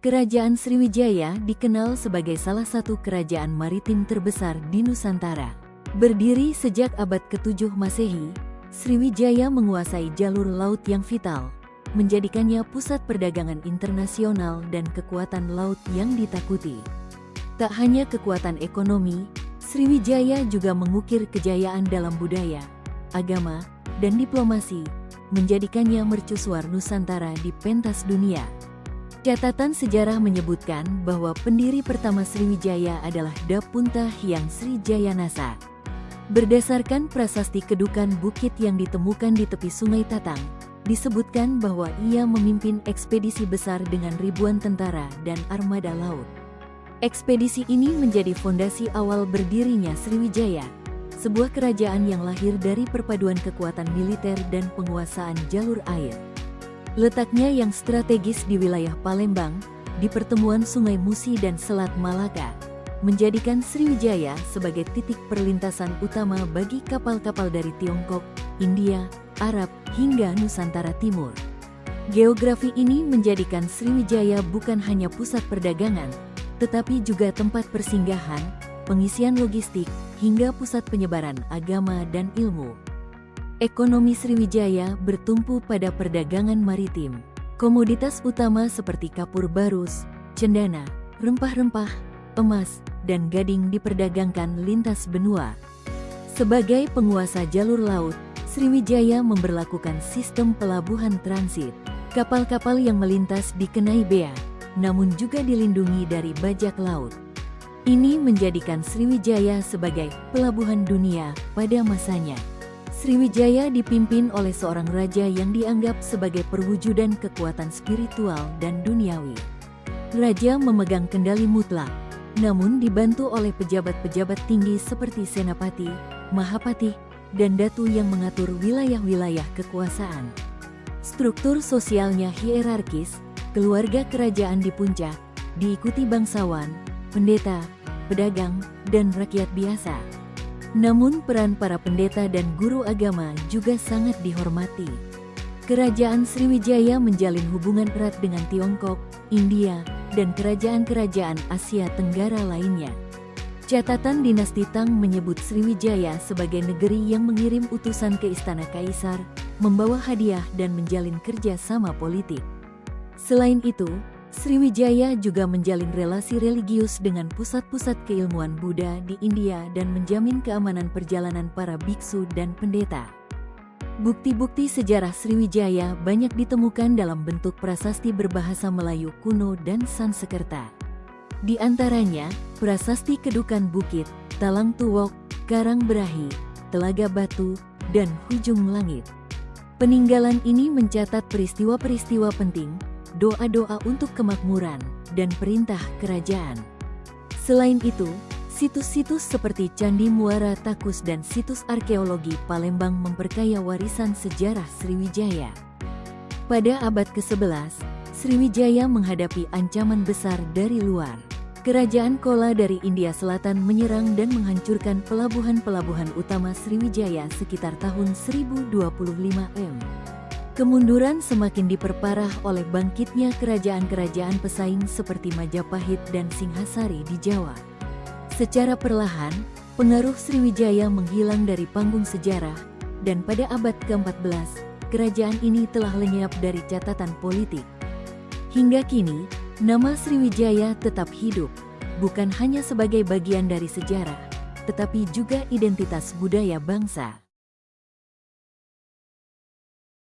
Kerajaan Sriwijaya dikenal sebagai salah satu kerajaan maritim terbesar di Nusantara. Berdiri sejak abad ke-7 Masehi, Sriwijaya menguasai jalur laut yang vital, menjadikannya pusat perdagangan internasional dan kekuatan laut yang ditakuti. Tak hanya kekuatan ekonomi, Sriwijaya juga mengukir kejayaan dalam budaya, agama, dan diplomasi, menjadikannya mercusuar Nusantara di pentas dunia. Catatan sejarah menyebutkan bahwa pendiri pertama Sriwijaya adalah Dapunta Hyang Srijayanasa. Berdasarkan prasasti kedukan bukit yang ditemukan di tepi Sungai Tatang, disebutkan bahwa ia memimpin ekspedisi besar dengan ribuan tentara dan armada laut. Ekspedisi ini menjadi fondasi awal berdirinya Sriwijaya, sebuah kerajaan yang lahir dari perpaduan kekuatan militer dan penguasaan jalur air. Letaknya yang strategis di wilayah Palembang, di pertemuan Sungai Musi dan Selat Malaka, menjadikan Sriwijaya sebagai titik perlintasan utama bagi kapal-kapal dari Tiongkok, India, Arab, hingga Nusantara Timur. Geografi ini menjadikan Sriwijaya bukan hanya pusat perdagangan, tetapi juga tempat persinggahan, pengisian logistik, hingga pusat penyebaran agama dan ilmu. Ekonomi Sriwijaya bertumpu pada perdagangan maritim. Komoditas utama seperti kapur barus, cendana, rempah-rempah, emas, dan gading diperdagangkan lintas benua. Sebagai penguasa jalur laut, Sriwijaya memberlakukan sistem pelabuhan transit. Kapal-kapal yang melintas dikenai bea, namun juga dilindungi dari bajak laut. Ini menjadikan Sriwijaya sebagai pelabuhan dunia pada masanya. Sriwijaya dipimpin oleh seorang raja yang dianggap sebagai perwujudan kekuatan spiritual dan duniawi. Raja memegang kendali mutlak, namun dibantu oleh pejabat-pejabat tinggi seperti Senapati, Mahapati, dan Datu yang mengatur wilayah-wilayah kekuasaan. Struktur sosialnya hierarkis, keluarga kerajaan di puncak, diikuti bangsawan, pendeta, pedagang, dan rakyat biasa. Namun peran para pendeta dan guru agama juga sangat dihormati. Kerajaan Sriwijaya menjalin hubungan erat dengan Tiongkok, India, dan kerajaan-kerajaan Asia Tenggara lainnya. Catatan dinasti Tang menyebut Sriwijaya sebagai negeri yang mengirim utusan ke Istana Kaisar, membawa hadiah dan menjalin kerjasama politik. Selain itu, Sriwijaya juga menjalin relasi religius dengan pusat-pusat keilmuan Buddha di India dan menjamin keamanan perjalanan para biksu dan pendeta. Bukti-bukti sejarah Sriwijaya banyak ditemukan dalam bentuk prasasti berbahasa Melayu kuno dan Sanskerta. Di antaranya, prasasti Kedukan Bukit, Talang Tuwok, Karang Berahi, Telaga Batu, dan Hujung Langit. Peninggalan ini mencatat peristiwa-peristiwa penting, doa-doa untuk kemakmuran, dan perintah kerajaan. Selain itu, situs-situs seperti Candi Muara Takus dan situs arkeologi Palembang memperkaya warisan sejarah Sriwijaya. Pada abad ke-11, Sriwijaya menghadapi ancaman besar dari luar. Kerajaan Chola dari India Selatan menyerang dan menghancurkan pelabuhan-pelabuhan utama Sriwijaya sekitar tahun 1025 m. Kemunduran semakin diperparah oleh bangkitnya kerajaan-kerajaan pesaing seperti Majapahit dan Singhasari di Jawa. Secara perlahan, pengaruh Sriwijaya menghilang dari panggung sejarah, dan pada abad ke-14, kerajaan ini telah lenyap dari catatan politik. Hingga kini, nama Sriwijaya tetap hidup, bukan hanya sebagai bagian dari sejarah, tetapi juga identitas budaya bangsa.